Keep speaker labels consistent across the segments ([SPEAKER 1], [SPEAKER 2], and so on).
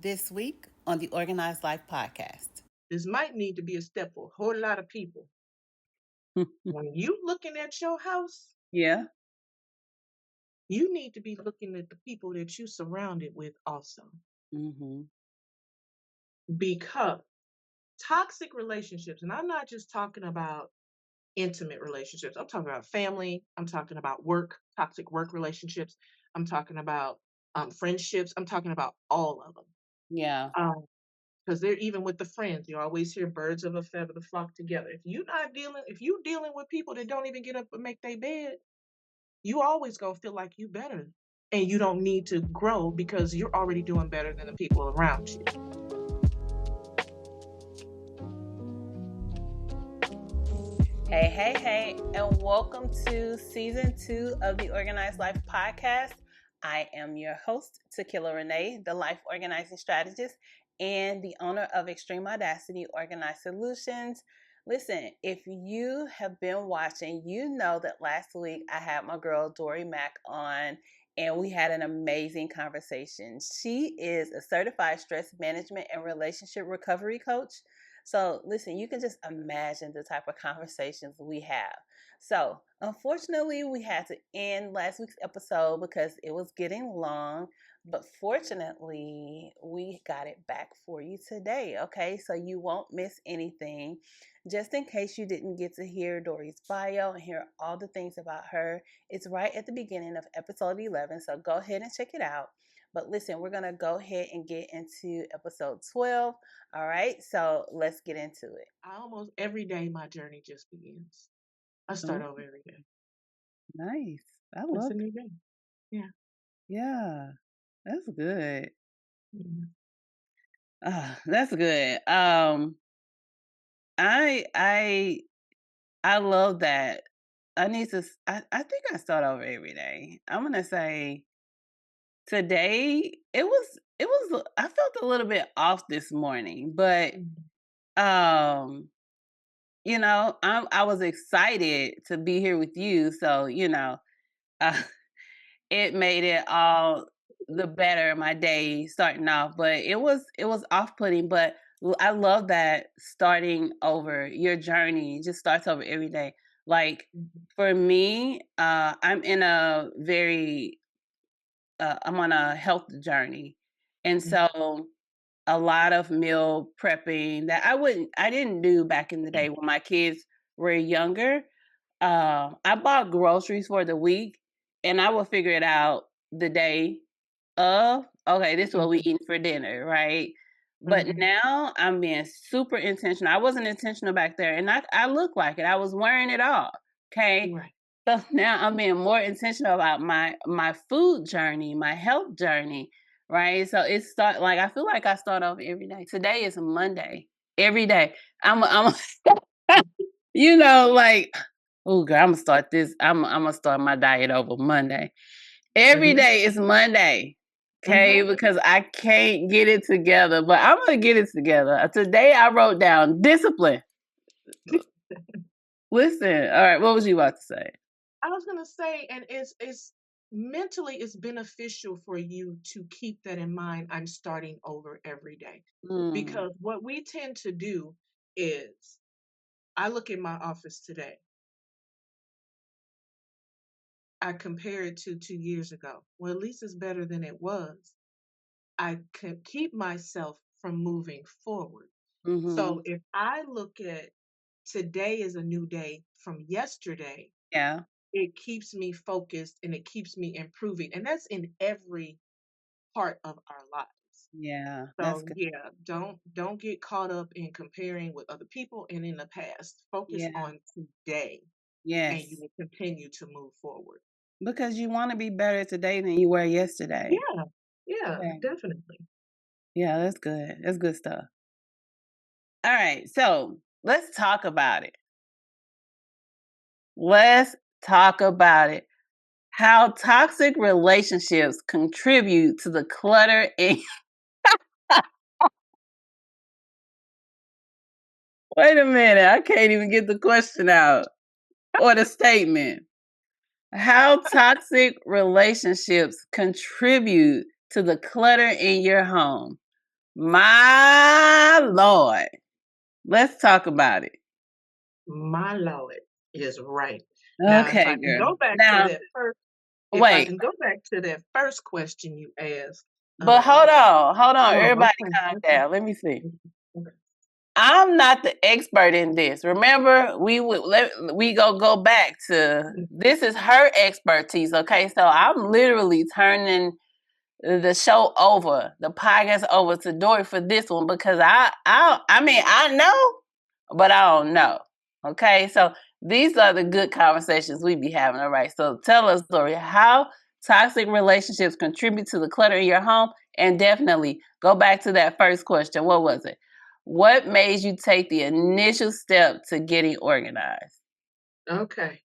[SPEAKER 1] This week on the Organized Life podcast.
[SPEAKER 2] This might need to be a step for a whole lot of people. When you looking at your house,
[SPEAKER 1] Yeah.
[SPEAKER 2] you need to be looking at the people that you surrounded with also.
[SPEAKER 1] Mm-hmm.
[SPEAKER 2] Because toxic relationships, and I'm not just talking about intimate relationships, I'm talking about family, I'm talking about work, toxic work relationships, I'm talking about friendships, I'm talking about all of them.
[SPEAKER 1] Yeah.
[SPEAKER 2] Because they're even with the friends, you always hear birds of a feather flock together. If you dealing with people that don't even get up and make their bed, you always gonna feel like you better, and you don't need to grow because you're already doing better than the people around you.
[SPEAKER 1] Hey, and welcome to season 2 of the Organized Life podcast. I am your host, Tequila Renee, the life organizing strategist and the owner of Extreme Audacity Organized Solutions. Listen, if you have been watching, you know that last week I had my girl Dorie Mack on and we had an amazing conversation. She is a certified stress management and relationship recovery coach. So, listen, you can just imagine the type of conversations we have. So, unfortunately, we had to end last week's episode because it was getting long. But fortunately, we got it back for you today. Okay, so you won't miss anything. Just in case you didn't get to hear Dorie's bio and hear all the things about her, it's right at the beginning of episode 11. So go ahead and check it out. But listen, we're going to go ahead and get into episode 12. All right, so let's get into it.
[SPEAKER 2] Almost every day my journey just begins. I start
[SPEAKER 1] Oh,
[SPEAKER 2] over every day.
[SPEAKER 1] nice. I
[SPEAKER 2] It's
[SPEAKER 1] love
[SPEAKER 2] a new day. Yeah.
[SPEAKER 1] Yeah, that's good.
[SPEAKER 2] Mhm.
[SPEAKER 1] That's good. I I I love that. I think I start over every day. I'm gonna say today it was I felt a little bit off this morning, but
[SPEAKER 2] Mhm.
[SPEAKER 1] um I was excited to be here with you, so uh, it made it all the better my day starting off. But it was off putting, but I love that starting over your journey just starts over every day. Like
[SPEAKER 2] Mhm.
[SPEAKER 1] for me, I'm on a health journey, and
[SPEAKER 2] Mhm.
[SPEAKER 1] so a lot of meal prepping that I didn't do back in the day when my kids were younger. I bought groceries for the week, and I will figure it out the day of. Okay, this is what we
[SPEAKER 2] Mhm.
[SPEAKER 1] eating for dinner, right? But
[SPEAKER 2] Mhm.
[SPEAKER 1] now I'm being super intentional. I wasn't intentional back there, and I look like it. I was wearing it all. Okay,
[SPEAKER 2] Right.
[SPEAKER 1] so now I'm being more intentional about my food journey, my health journey, right? So I feel like I start off every day. Today is Monday. Every day. I'm like, oh girl, I'm gonna start this. I'm gonna start my diet over Monday. Every
[SPEAKER 2] Mhm.
[SPEAKER 1] day is Monday. Okay,
[SPEAKER 2] Mhm.
[SPEAKER 1] because I can't get it together, but I'm gonna get it together. Today I wrote down discipline. Listen, all right, what was you about to say?
[SPEAKER 2] I was gonna say, and it's mentally it's beneficial for you to keep that in mind. I'm starting over every day.
[SPEAKER 1] Mm,
[SPEAKER 2] Because what we tend to do is I look at my office today. I compare it to 2 years ago. Well, at least it's better than it was. I can keep myself from moving forward.
[SPEAKER 1] mm-hmm.
[SPEAKER 2] So if I look at today as a new day from yesterday,
[SPEAKER 1] Yeah,
[SPEAKER 2] it keeps me focused and it keeps me improving. And that's in every part of our lives.
[SPEAKER 1] yeah, that's
[SPEAKER 2] So
[SPEAKER 1] good.
[SPEAKER 2] yeah, don't get caught up in comparing with other people and in the past. Focus
[SPEAKER 1] Yeah,
[SPEAKER 2] on today and you
[SPEAKER 1] yes,
[SPEAKER 2] will continue to move forward.
[SPEAKER 1] because you want to be better today than you were yesterday.
[SPEAKER 2] Yeah, yeah,
[SPEAKER 1] Okay.
[SPEAKER 2] definitely.
[SPEAKER 1] Yeah, that's good. That's good stuff. All right, so let's talk about it. Let's talk about it. How toxic relationships contribute to the clutter in. Wait a minute, I can't even get the question out or the statement. How toxic relationships contribute to the clutter in your home. My Lord. Let's talk about it.
[SPEAKER 2] My Lord is right. Now, if I
[SPEAKER 1] Okay,
[SPEAKER 2] can
[SPEAKER 1] girl.
[SPEAKER 2] go back to
[SPEAKER 1] Now,
[SPEAKER 2] that first, if I
[SPEAKER 1] wait,
[SPEAKER 2] can go back to that first question you asked,
[SPEAKER 1] but hold on. Hold on.
[SPEAKER 2] oh,
[SPEAKER 1] Everybody
[SPEAKER 2] okay,
[SPEAKER 1] calm
[SPEAKER 2] okay,
[SPEAKER 1] down. Let me see.
[SPEAKER 2] okay.
[SPEAKER 1] I'm not the expert in this. Remember, we go back to this is her expertise. Okay, so I'm literally turning the show over, the podcast over to Dorie for this one because I mean I know, but I don't know. Okay, so these are the good conversations we be having. All right, so tell us, Dorie, how toxic relationships contribute to the clutter in your home, and definitely go back to that first question. What was it? What made you take the initial step to getting organized?
[SPEAKER 2] Okay.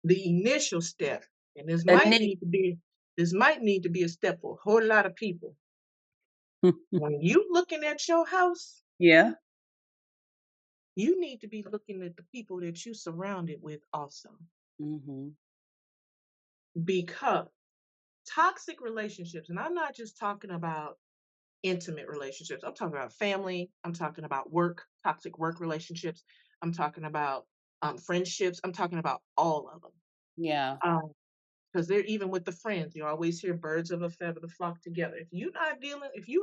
[SPEAKER 2] The initial step, and
[SPEAKER 1] Ini-
[SPEAKER 2] this might need to be a step for a whole lot of people. When you looking at your house,
[SPEAKER 1] yeah.
[SPEAKER 2] you need to be looking at the people that you surrounded with also.
[SPEAKER 1] Mm-hmm.
[SPEAKER 2] Because toxic relationships, and I'm not just talking about intimate relationships, I'm talking about family, I'm talking about work, toxic work relationships, I'm talking about friendships, I'm talking about all of them.
[SPEAKER 1] Yeah.
[SPEAKER 2] Because they're even with the friends, you always hear birds of a feather flock together. If you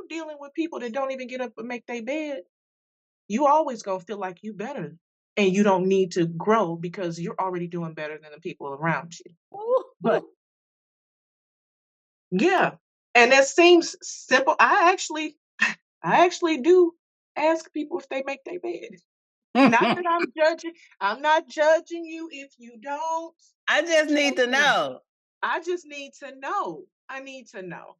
[SPEAKER 2] dealing with people that don't even get up and make their bed, you always gonna feel like you better. And you don't need to grow because you're already doing better than the people around you. But yeah, and that seems simple. I actually do ask people if they make their bed. Not that I'm judging. I'm not judging you if you don't.
[SPEAKER 1] I just need
[SPEAKER 2] Trust
[SPEAKER 1] to
[SPEAKER 2] me.
[SPEAKER 1] know.
[SPEAKER 2] I just need to know. I need to know,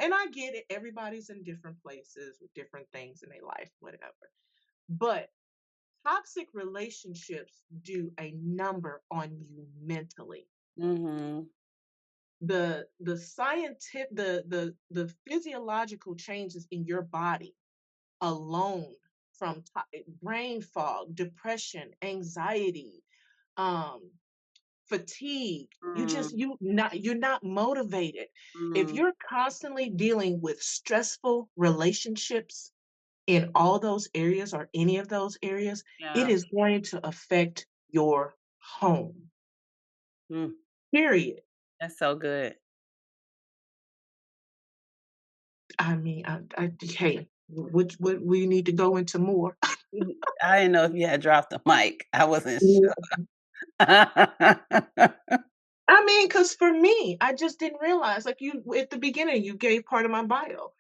[SPEAKER 2] and I get it. Everybody's in different places with different things in their life, whatever. But toxic relationships do a number on you mentally.
[SPEAKER 1] Mm-hmm.
[SPEAKER 2] The scientific the physiological changes in your body alone from brain fog, depression, anxiety, um fatigue.
[SPEAKER 1] Mm,
[SPEAKER 2] You're not motivated. If
[SPEAKER 1] mm,
[SPEAKER 2] you're constantly dealing with stressful relationships in all those areas or any of those areas, it
[SPEAKER 1] yeah.
[SPEAKER 2] is going to affect your home.
[SPEAKER 1] Mm,
[SPEAKER 2] Period.
[SPEAKER 1] that's so good.
[SPEAKER 2] I mean, hey, what we need to go into more.
[SPEAKER 1] I didn't know if you had dropped the mic. I wasn't
[SPEAKER 2] Yeah.
[SPEAKER 1] sure.
[SPEAKER 2] I mean, because for me, I just didn't realize, like you at the beginning, you gave part of my bio.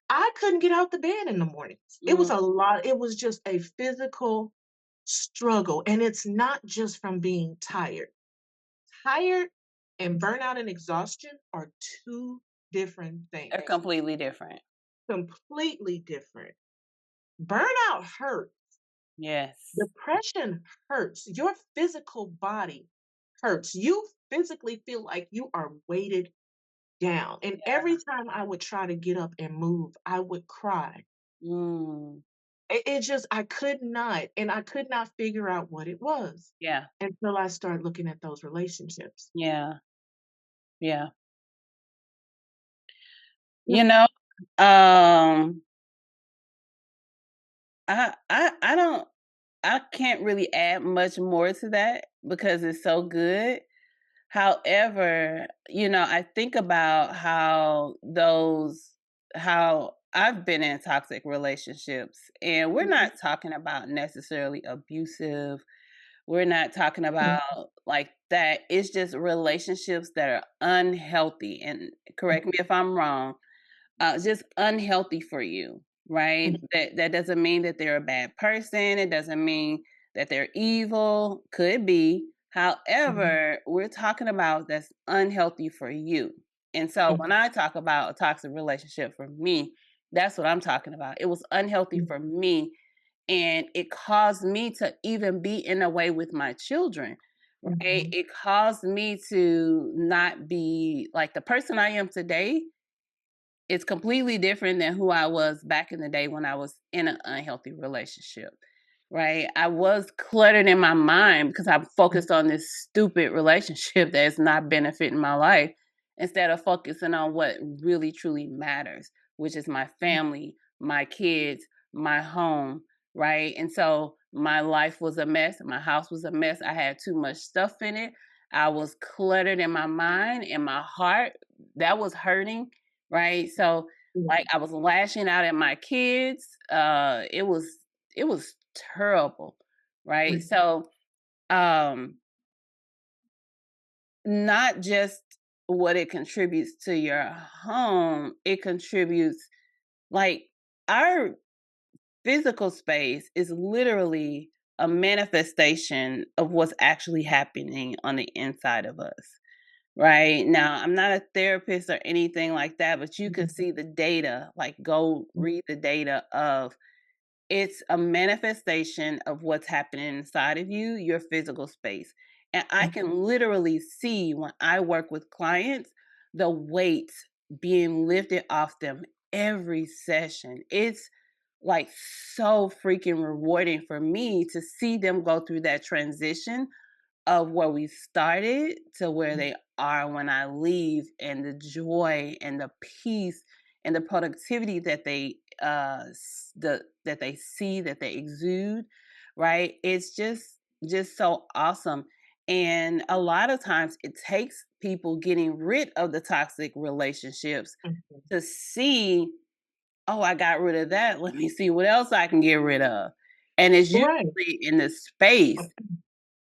[SPEAKER 2] I couldn't get out the bed in the mornings. It was
[SPEAKER 1] Mm,
[SPEAKER 2] a lot. It was just a physical struggle. And it's not just from being tired. Tired and burnout and exhaustion are two different
[SPEAKER 1] they're
[SPEAKER 2] things,
[SPEAKER 1] completely different.
[SPEAKER 2] completely different. Burnout hurts.
[SPEAKER 1] Yes.
[SPEAKER 2] Depression hurts. Your physical body hurts. You physically feel like you are weighted down. And every time I would try to get up and move, I would cry.
[SPEAKER 1] Mm,
[SPEAKER 2] It just I could not, and I could not figure out what it was
[SPEAKER 1] yeah.
[SPEAKER 2] until I started looking at those relationships.
[SPEAKER 1] Yeah. Yeah.
[SPEAKER 2] Yeah.
[SPEAKER 1] You know, um, I don't I can't really add much more to that because it's so good. However, I think about how I've been in toxic relationships, and we're
[SPEAKER 2] Mhm,
[SPEAKER 1] not talking about necessarily abusive. We're not talking
[SPEAKER 2] mhm,
[SPEAKER 1] about like that. It's just relationships that are unhealthy. And correct me if I'm wrong, just unhealthy for you, right?
[SPEAKER 2] mhm,
[SPEAKER 1] That doesn't mean that they're a bad person. It doesn't mean that they're evil. Could be.
[SPEAKER 2] mhm,
[SPEAKER 1] However, we're talking about that's unhealthy for you. And so
[SPEAKER 2] mhm,
[SPEAKER 1] when I talk about a toxic relationship for me, that's what I'm talking about. It was unhealthy
[SPEAKER 2] mhm,
[SPEAKER 1] for me, and it caused me to even be in a way with my children. Right?
[SPEAKER 2] mhm,
[SPEAKER 1] It caused me to not be like the person I am today. It's completely different than who I was back in the day when I was in an unhealthy relationship, right? I was cluttered in my mind because I'm
[SPEAKER 2] mhm,
[SPEAKER 1] focused on this stupid relationship that's not benefiting my life instead of focusing on what really truly matters. which is my family, my kids, my home, right? And so my life was a mess. My house was a mess. I had too much stuff in it. I was cluttered in my mind and my heart. That was hurting, right? So
[SPEAKER 2] Yeah.
[SPEAKER 1] like I was lashing out at my kids. It was terrible, right?
[SPEAKER 2] Mm,
[SPEAKER 1] So um not just what it contributes to your home, it contributes like our physical space is literally a manifestation of what's actually happening on the inside of us. Right now, I'm not a therapist or anything like that, but you can
[SPEAKER 2] mhm,
[SPEAKER 1] see the data, like go
[SPEAKER 2] mm,
[SPEAKER 1] read the data of it's a manifestation of what's happening inside of you, your physical space. And I
[SPEAKER 2] mm,
[SPEAKER 1] can literally see when I work with clients, the weight being lifted off them every session. It's like so freaking rewarding for me to see them go through that transition of where we started to where
[SPEAKER 2] mm,
[SPEAKER 1] they are when I leave, and the joy and the peace and the productivity that that they see, that they exude, right? It's just so awesome. And a lot of times it takes people getting rid of the toxic relationships
[SPEAKER 2] mhm.
[SPEAKER 1] to see, oh, I got rid of that. Let me see what else I can get rid of. And it's
[SPEAKER 2] Right.
[SPEAKER 1] usually in the space,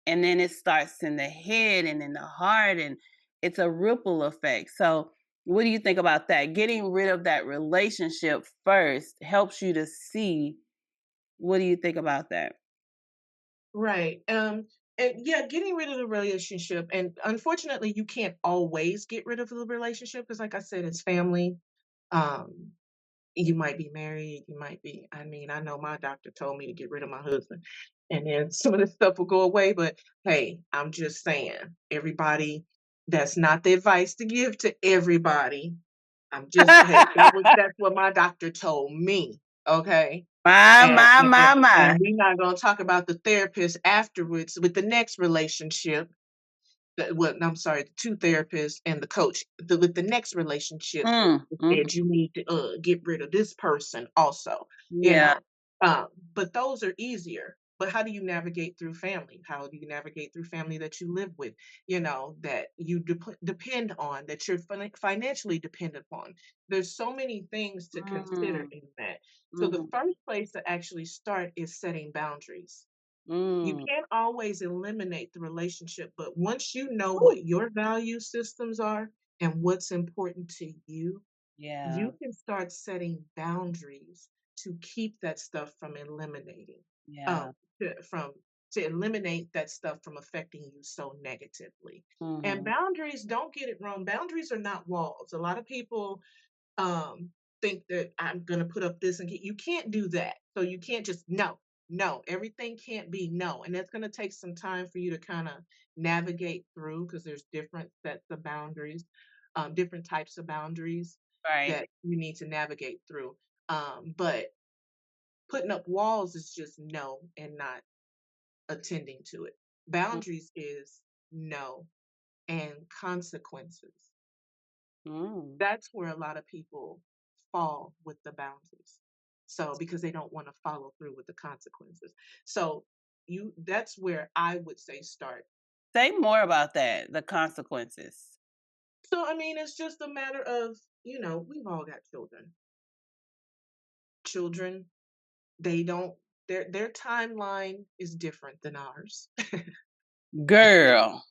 [SPEAKER 1] and then it starts in the head and in the heart, and it's a ripple effect. So what do you think about that? Getting rid of that relationship first helps you to see. What do you think about that?
[SPEAKER 2] Right. And yeah, getting rid of the relationship. And unfortunately, you can't always get rid of the relationship because, like I said, it's family. Um, you might be married, you might be, I mean, I know my doctor told me to get rid of my husband, and then some of this stuff will go away, but hey, I'm just saying, everybody, that's not the advice to give to everybody. I'm just, hey, that's what my doctor told me, okay?
[SPEAKER 1] My,
[SPEAKER 2] And
[SPEAKER 1] my,
[SPEAKER 2] and and
[SPEAKER 1] my, my.
[SPEAKER 2] and we're not gonna talk about the therapist afterwards with the next relationship, well, I'm sorry, the 2 therapists and the coach. With the next relationship, it
[SPEAKER 1] Mm.
[SPEAKER 2] said you need to, get rid of this person also, you
[SPEAKER 1] Yeah.
[SPEAKER 2] know? But those are easier. But how do you navigate through family? How do you navigate through family that you live with, that you depend on, that you're financially dependent on? There's so many things to consider
[SPEAKER 1] Mm.
[SPEAKER 2] in that. So the
[SPEAKER 1] Mm.
[SPEAKER 2] first place to actually start is setting boundaries. You
[SPEAKER 1] Mm.
[SPEAKER 2] can't always eliminate the relationship, but once you know
[SPEAKER 1] Woo.
[SPEAKER 2] what your value systems are and what's important to you,
[SPEAKER 1] Yeah.
[SPEAKER 2] you can start setting boundaries to keep that stuff from eliminating,
[SPEAKER 1] Yeah.
[SPEAKER 2] um, to, from to eliminate that stuff from affecting you so negatively. And
[SPEAKER 1] Hmm.
[SPEAKER 2] boundaries, don't get it wrong. Boundaries are not walls. A lot of people um think that I'm gonna put up this and get, you can't do that. So you can't just no, no, everything can't be no. And that's gonna take some time for you to kind of navigate through because there's different sets of boundaries, different types of boundaries
[SPEAKER 1] Right.
[SPEAKER 2] that you need to navigate through. But putting up walls is just no and not attending to it. Boundaries is no and consequences.
[SPEAKER 1] Mm.
[SPEAKER 2] That's where a lot of people fall with the boundaries. So because they don't want to follow through with the consequences. So you that's where I would say start.
[SPEAKER 1] Say more about that, the consequences.
[SPEAKER 2] So I mean it's just a matter of, we've all got children. Children, they don't their timeline is different than ours.
[SPEAKER 1] Girl.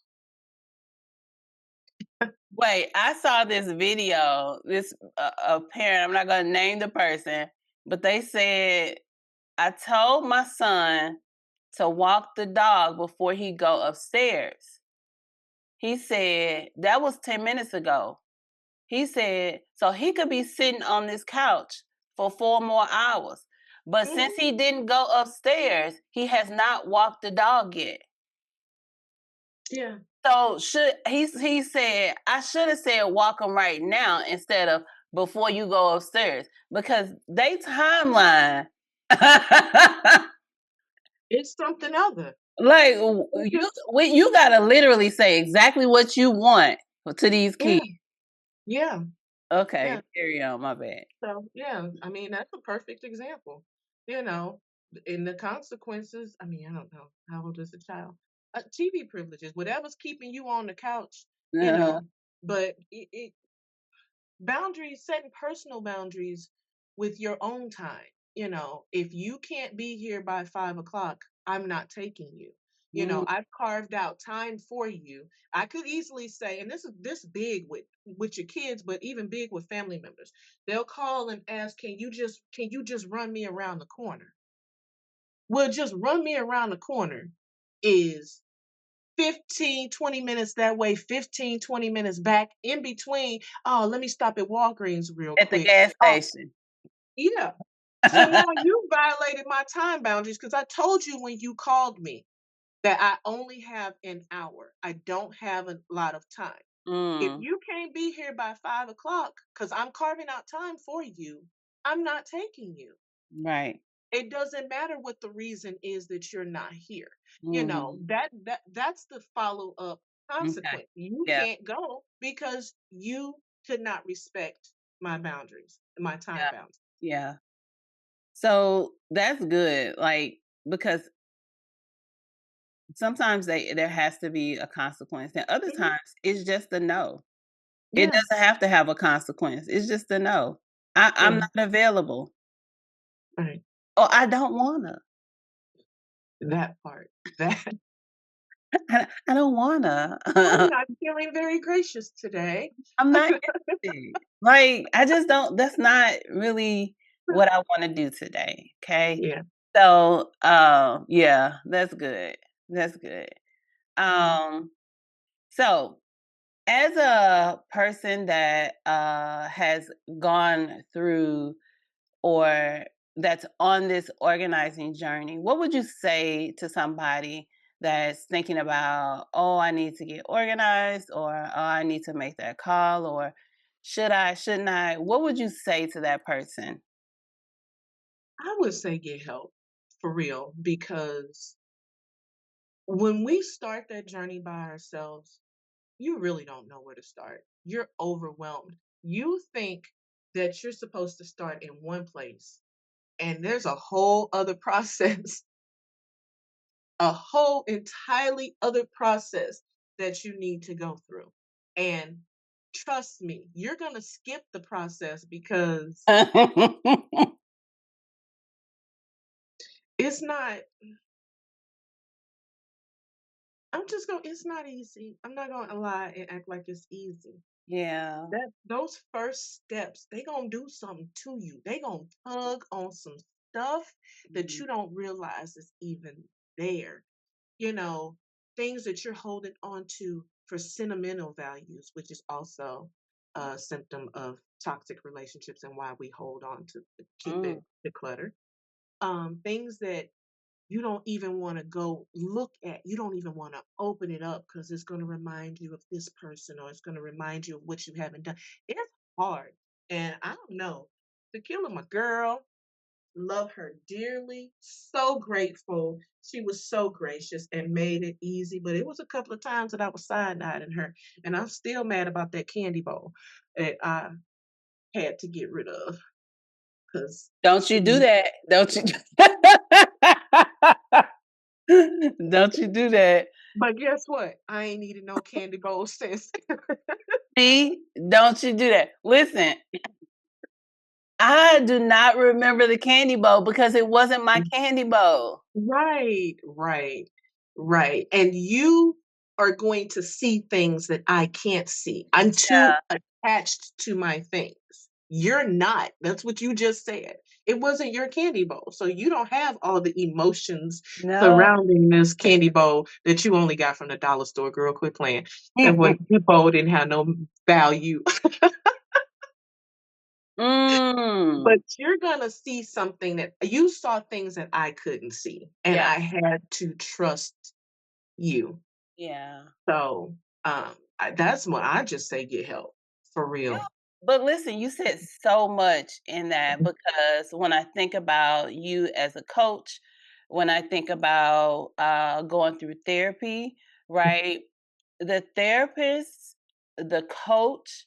[SPEAKER 1] Wait, I saw this video. This a parent. I'm not gonna name the person, but they said I told my son to walk the dog before he go upstairs. He said that was 10 minutes ago. He said so he could be sitting on this couch for 4 more hours. But since
[SPEAKER 2] Mhm.
[SPEAKER 1] he didn't go upstairs, he has not walked the dog yet.
[SPEAKER 2] Yeah.
[SPEAKER 1] So should he said I should have said walk them right now instead of before you go upstairs because they timeline
[SPEAKER 2] It's something other.
[SPEAKER 1] like
[SPEAKER 2] It's just
[SPEAKER 1] you gotta literally say exactly what you want to these
[SPEAKER 2] yeah,
[SPEAKER 1] kids.
[SPEAKER 2] yeah.
[SPEAKER 1] Okay,
[SPEAKER 2] Yeah.
[SPEAKER 1] carry on, my bad.
[SPEAKER 2] So yeah, I mean that's a perfect example. You know, in the consequences. I mean, I don't know how old is the child. TV privileges, whatever's keeping you on the couch. You
[SPEAKER 1] Uh-huh.
[SPEAKER 2] know, but boundaries, setting personal boundaries with your own time. If you can't be here by 5 o'clock, I'm not taking you.
[SPEAKER 1] Mm,
[SPEAKER 2] I've carved out time for you. I could easily say, and this big with your kids, but even big with family members. They'll call and ask, can you just run me around the corner? Well, just run me around the corner is 15, 20 minutes that way, 15, 20 minutes back. In between, oh, let me stop at Walgreens real
[SPEAKER 1] at the
[SPEAKER 2] quick.
[SPEAKER 1] gas
[SPEAKER 2] Oh,
[SPEAKER 1] station.
[SPEAKER 2] yeah. So now you violated my time boundaries because I told you when you called me that I only have an hour. I don't have a lot of time. If
[SPEAKER 1] Mm,
[SPEAKER 2] you can't be here by 5 o'clock because I'm carving out time for you, I'm not taking you.
[SPEAKER 1] right.
[SPEAKER 2] It doesn't matter what the reason is that you're not here.
[SPEAKER 1] Mhm.
[SPEAKER 2] That's the follow-up
[SPEAKER 1] Okay.
[SPEAKER 2] consequence. You
[SPEAKER 1] Yeah,
[SPEAKER 2] can't go because you could not respect my boundaries, my time
[SPEAKER 1] yeah,
[SPEAKER 2] boundaries.
[SPEAKER 1] yeah. So, that's good, like, because sometimes there has to be a consequence, and other
[SPEAKER 2] Mhm.
[SPEAKER 1] times, it's just a no. It
[SPEAKER 2] Yeah,
[SPEAKER 1] doesn't have to have a consequence, it's just a no. I'm
[SPEAKER 2] yeah,
[SPEAKER 1] not available,
[SPEAKER 2] right.
[SPEAKER 1] or I don't wanna.
[SPEAKER 2] That part. That
[SPEAKER 1] I don't wanna.
[SPEAKER 2] I'm not feeling very gracious today.
[SPEAKER 1] I'm not interested. Like, I just don't that's not really what I wanna do today, okay?
[SPEAKER 2] Yeah.
[SPEAKER 1] So, yeah, that's good. That's good.
[SPEAKER 2] Mhm.
[SPEAKER 1] Um, so as a person that, has gone through or that's on this organizing journey, what would you say to somebody that's thinking about, oh, I need to get organized, or oh, I need to make that call, or should I, shouldn't I? What would you say to that person?
[SPEAKER 2] I would say get help for real because when we start that journey by ourselves, you really don't know where to start. You're overwhelmed. You think that you're supposed to start in one place, and there's a whole other process, a whole entirely other process that you need to go through. And trust me, you're going to skip the process because it's not, it's not easy. I'm not going to lie and act like it's easy.
[SPEAKER 1] Yeah.
[SPEAKER 2] Those first steps, they gonna do something to you. They gonna tug on some stuff that
[SPEAKER 1] Mhm.
[SPEAKER 2] you don't realize is even there. You know, things that you're holding on to for sentimental values, which is also a symptom of toxic relationships and why we hold on to keep
[SPEAKER 1] Mm.
[SPEAKER 2] it decluttered. Things that you don't even want to go look at. You don't even want to open it up because it's going to remind you of this person or it's going to remind you of what you haven't done. It's hard. And I don't know. Tequila, my girl, love her dearly. So grateful. She was so gracious and made it easy. But it was a couple of times that I was side eyeing her. And I'm still mad about that candy bowl that I had to get rid of because
[SPEAKER 1] Don't you do
[SPEAKER 2] she.
[SPEAKER 1] that. Don't you? Don't you do that.
[SPEAKER 2] But guess what? I ain't needed no candy bowl since.
[SPEAKER 1] See? Don't you do that. Listen, I do not remember the candy bowl because it wasn't my candy bowl.
[SPEAKER 2] Right, right, right. And you are going to see things that I can't see. I'm too
[SPEAKER 1] Yeah.
[SPEAKER 2] attached to my things. You're not. That's what you just said. It wasn't your candy bowl. So you don't have all the emotions
[SPEAKER 1] No.
[SPEAKER 2] surrounding this candy bowl that you only got from the dollar store. Girl, quit playing. That bowl didn't have no value.
[SPEAKER 1] Mm.
[SPEAKER 2] But you're gonna see something that you saw things that I couldn't see, and
[SPEAKER 1] Yeah.
[SPEAKER 2] I had to trust you.
[SPEAKER 1] Yeah.
[SPEAKER 2] So, that's when I just say get help for
[SPEAKER 1] Yeah,
[SPEAKER 2] real.
[SPEAKER 1] but listen, you said so much in that because when I think about you as a coach, when I think about going through therapy, right? The therapist, the coach,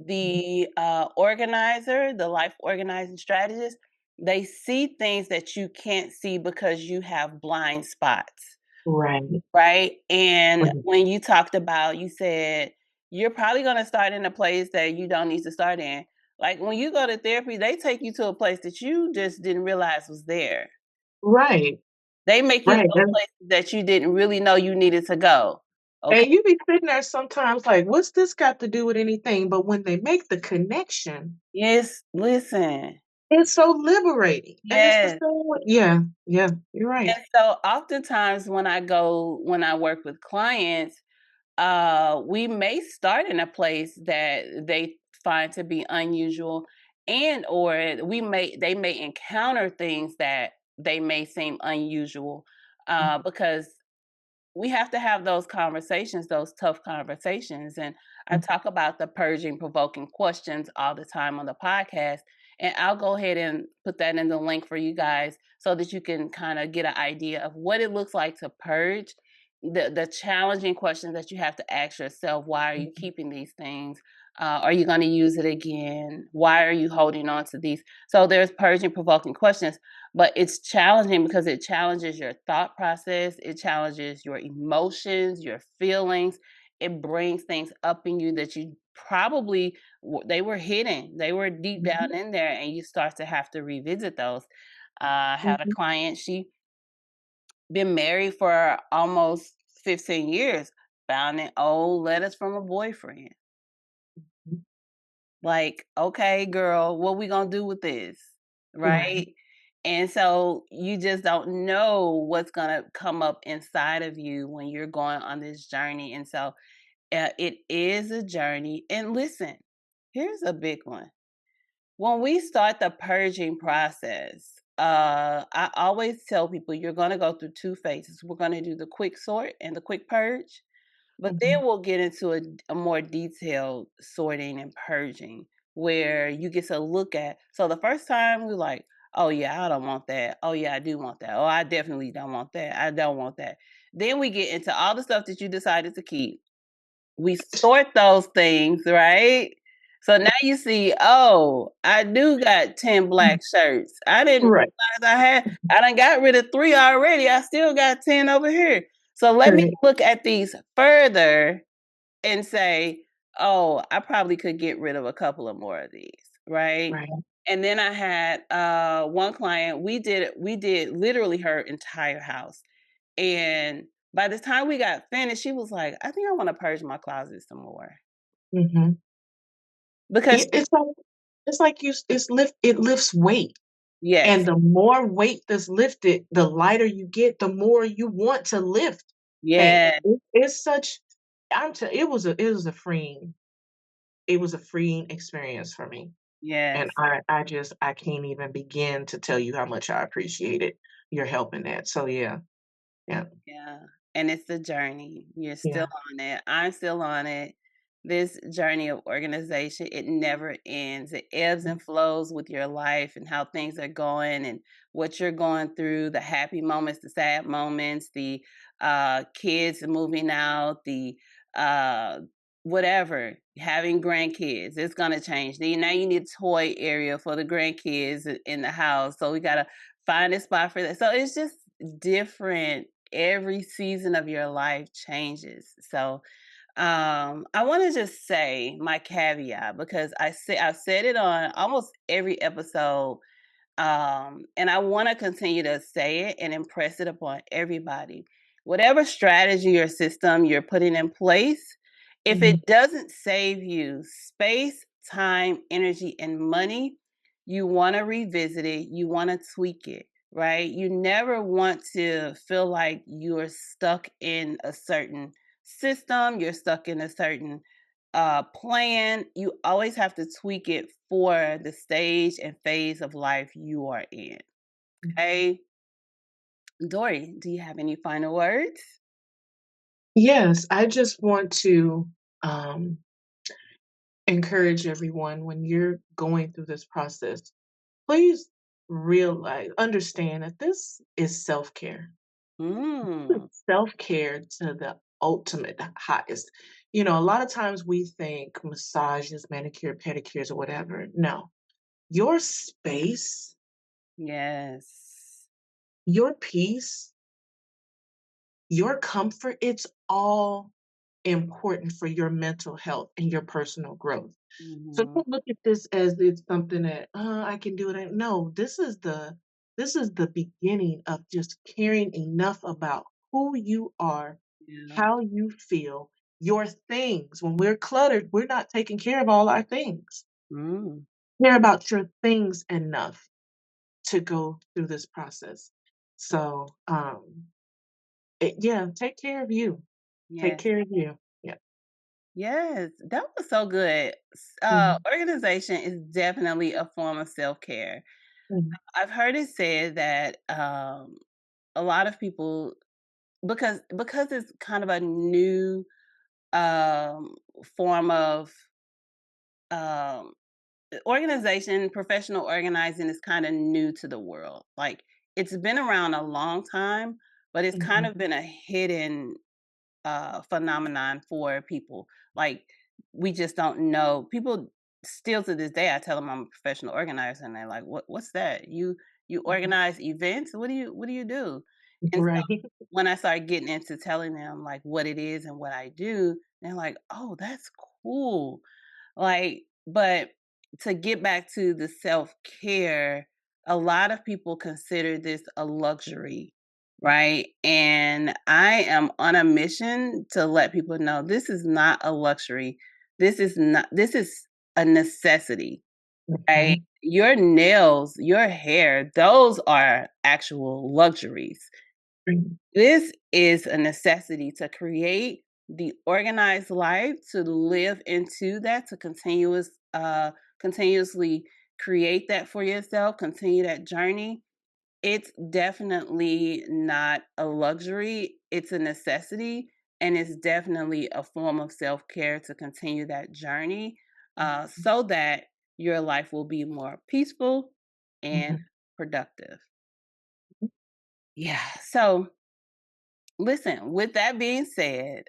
[SPEAKER 1] The organizer, the life organizing strategist, they see things that you can't see because you have blind spots,
[SPEAKER 2] Right.
[SPEAKER 1] right? And
[SPEAKER 2] Right.
[SPEAKER 1] when you talked about, you said you're probably going to start in a place that you don't need to start in. Like when you go to therapy, they take you to a place that you just didn't realize was there.
[SPEAKER 2] Right.
[SPEAKER 1] They make you
[SPEAKER 2] Right.
[SPEAKER 1] go places that you didn't really know you needed to go. Okay.
[SPEAKER 2] And you be sitting there sometimes like, "What's this got to do with anything?" But when they make the connection,
[SPEAKER 1] Yes. Listen.
[SPEAKER 2] it's so liberating, and it's the
[SPEAKER 1] Yes.
[SPEAKER 2] same way. Yeah, yeah, you're right.
[SPEAKER 1] And so oftentimes when I work with clients, we may start in a place that they find to be unusual, and or they may encounter things that they may seem unusual, because we have to have those conversations, those tough conversations. And I
[SPEAKER 2] Mhm,
[SPEAKER 1] talk about the purging, provoking questions all the time on the podcast. And I'll go ahead and put that in the link for you guys so that you can kind of get an idea of what it looks like to purge. The challenging questions that you have to ask yourself: why are you
[SPEAKER 2] mhm,
[SPEAKER 1] keeping these things? Are you going to use it again? Why are you holding on to these? So there's purging, provoking questions, but it's challenging because it challenges your thought process, it challenges your emotions, your feelings. It brings things up in you that you probably they were hidden, they were deep down
[SPEAKER 2] mhm,
[SPEAKER 1] in there, and you start to have to revisit those. I had a
[SPEAKER 2] mhm,
[SPEAKER 1] client, she been married for almost 15 years, found an old letters from a boyfriend.
[SPEAKER 2] mhm.
[SPEAKER 1] Like, okay, girl, what we gonna do with this?
[SPEAKER 2] Right.
[SPEAKER 1] Right? And so you just don't know what's gonna come up inside of you when you're going on this journey. And so it is a journey. And listen, here's a big one. When we start the purging process, I always tell people you're gonna go through two phases. We're gonna do the quick sort and the quick purge. But
[SPEAKER 2] Mhm,
[SPEAKER 1] then we'll get into a more detailed sorting and purging where you get to look at. So the first time we're like, oh, yeah, I don't want that. Oh, yeah, I do want that. Oh, I definitely don't want that. I don't want that. Then we get into all the stuff that you decided to keep. We sort those things, right? So now you see, oh, I do got 10
[SPEAKER 2] mhm.
[SPEAKER 1] black shirts. I didn't
[SPEAKER 2] Right.
[SPEAKER 1] realize I done got rid of 3 already. I still got 10 over here. So let me
[SPEAKER 2] Right.
[SPEAKER 1] look at these further and say, oh, I probably could get rid of a couple of more of these, right?
[SPEAKER 2] Right.
[SPEAKER 1] And then I had one client, we did literally her entire house. And by the time we got finished, she was like, I think I want to purge my closet some more.
[SPEAKER 2] Mhm.
[SPEAKER 1] Because
[SPEAKER 2] It's like it lifts weight, and
[SPEAKER 1] yes,
[SPEAKER 2] the more weight that's lifted, the lighter you get, the more you want to lift things.
[SPEAKER 1] yes,
[SPEAKER 2] It's such I'm tell it was a freeing experience for me, and
[SPEAKER 1] yes.
[SPEAKER 2] I can't even begin to tell you how much I appreciated your help in that. So yeah, yeah,
[SPEAKER 1] Yeah, and it's a journey. You're still
[SPEAKER 2] yeah.
[SPEAKER 1] on it. I'm still on it. This journey of organization, it never ends. It ebbs and flows with your life and how things are going and what you're going through, the happy moments, the sad moments, the kids moving out, the uh whatever, having grandkids. It's gonna change. Now you need a toy area for the grandkids in the house. So we gotta find a spot for that. So it's just different. Every season of your life changes. So I want to just say my caveat because I've said it on almost every episode, and I want to continue to say it and impress it upon everybody. Whatever strategy or system you're putting in place, if it
[SPEAKER 2] Mhm,
[SPEAKER 1] doesn't save you space, time, energy, and money, you want to revisit it, you want to tweak it, right? You never want to feel like you're stuck in a certain system, you're stuck in a certain plan. You always have to tweak it for the stage and phase of life you are in.
[SPEAKER 2] mhm.
[SPEAKER 1] Okay. Dory, do you have any final words?
[SPEAKER 2] Yes, I just want to um, encourage everyone when you're going through this process, please understand that this is self care.
[SPEAKER 1] Mm.
[SPEAKER 2] Self care to the ultimate highest. A lot of times we think massages, manicure, pedicures, or whatever. No, your space,
[SPEAKER 1] Yes.
[SPEAKER 2] your peace, your comfort, it's all important for your mental health and your personal growth. So
[SPEAKER 1] Mhm.
[SPEAKER 2] don't look at this as it's something that, I can do it. No, this is the beginning of just caring enough about who you are,
[SPEAKER 1] Yeah.
[SPEAKER 2] how you feel, your things. When we're cluttered, we're not taking care of all our things.
[SPEAKER 1] Mm.
[SPEAKER 2] Care about your things enough to go through this process. So, yeah, take care of you. Take
[SPEAKER 1] Yes.
[SPEAKER 2] care of you. Yeah.
[SPEAKER 1] Yes, that was so good.
[SPEAKER 2] Mhm,
[SPEAKER 1] Organization is definitely a form of self-care.
[SPEAKER 2] mhm,
[SPEAKER 1] I've heard it said that a lot of people, because it's kind of a new um, form of um, organization, professional organizing is kind of new to the world. Like, it's been around a long time, but it's kind
[SPEAKER 2] mhm,
[SPEAKER 1] of been a hidden phenomenon for people. Like, we just don't know. People still to this day, I tell them I'm a professional organizer, and they're like, What's that? You
[SPEAKER 2] mhm.
[SPEAKER 1] organize events? What do you do?" And so
[SPEAKER 2] Right.
[SPEAKER 1] when I start getting into telling them like what it is and what I do, they're like, "Oh, that's cool." Like, but to get back to the self-care, a lot of people consider this a luxury, right? And I am on a mission to let people know this is not a luxury. This is a necessity, right?
[SPEAKER 2] Mhm,
[SPEAKER 1] Your nails, your hair, those are actual luxuries.
[SPEAKER 2] mhm,
[SPEAKER 1] This is a necessity to create the organized life, to live into that, to continuously create that for yourself, continue that journey. It's definitely not a luxury, it's a necessity, and it's definitely a form of self-care to continue that journey, so that your life will be more peaceful and
[SPEAKER 2] mhm.
[SPEAKER 1] productive. Yeah. So, listen, with that being said,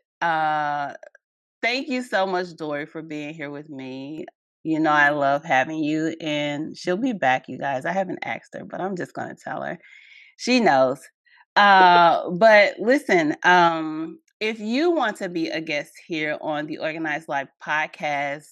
[SPEAKER 1] thank you so much, Dory, for being here with me. You know, I love having you, and she'll be back, you guys. I haven't asked her, but I'm just going to tell her. She knows. But listen, if you want to be a guest here on the Organized Life podcast,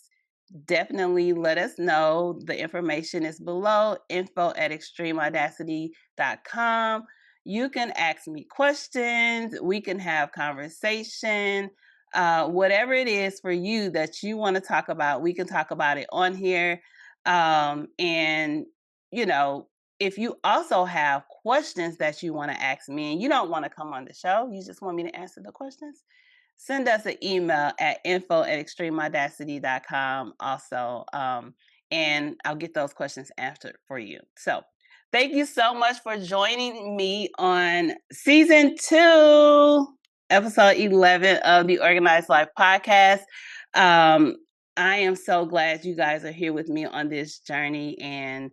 [SPEAKER 1] definitely let us know. The information is below, info@extremeaudacity.com. You can ask me questions, we can have conversation. Whatever it is for you that you want to talk about, we can talk about it on here. And, you know, if you also have questions that you want to ask me and you don't want to come on the show, you just want me to answer the questions, send us an email at info@extremeaudacity.com also. And I'll get those questions answered for you. So thank you so much for joining me on season 2, episode 11 of the Organized Life podcast. Um, I am so glad you guys are here with me on this journey, and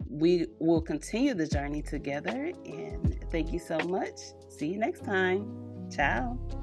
[SPEAKER 1] we will continue the journey together. And thank you so much. See you next time. Ciao.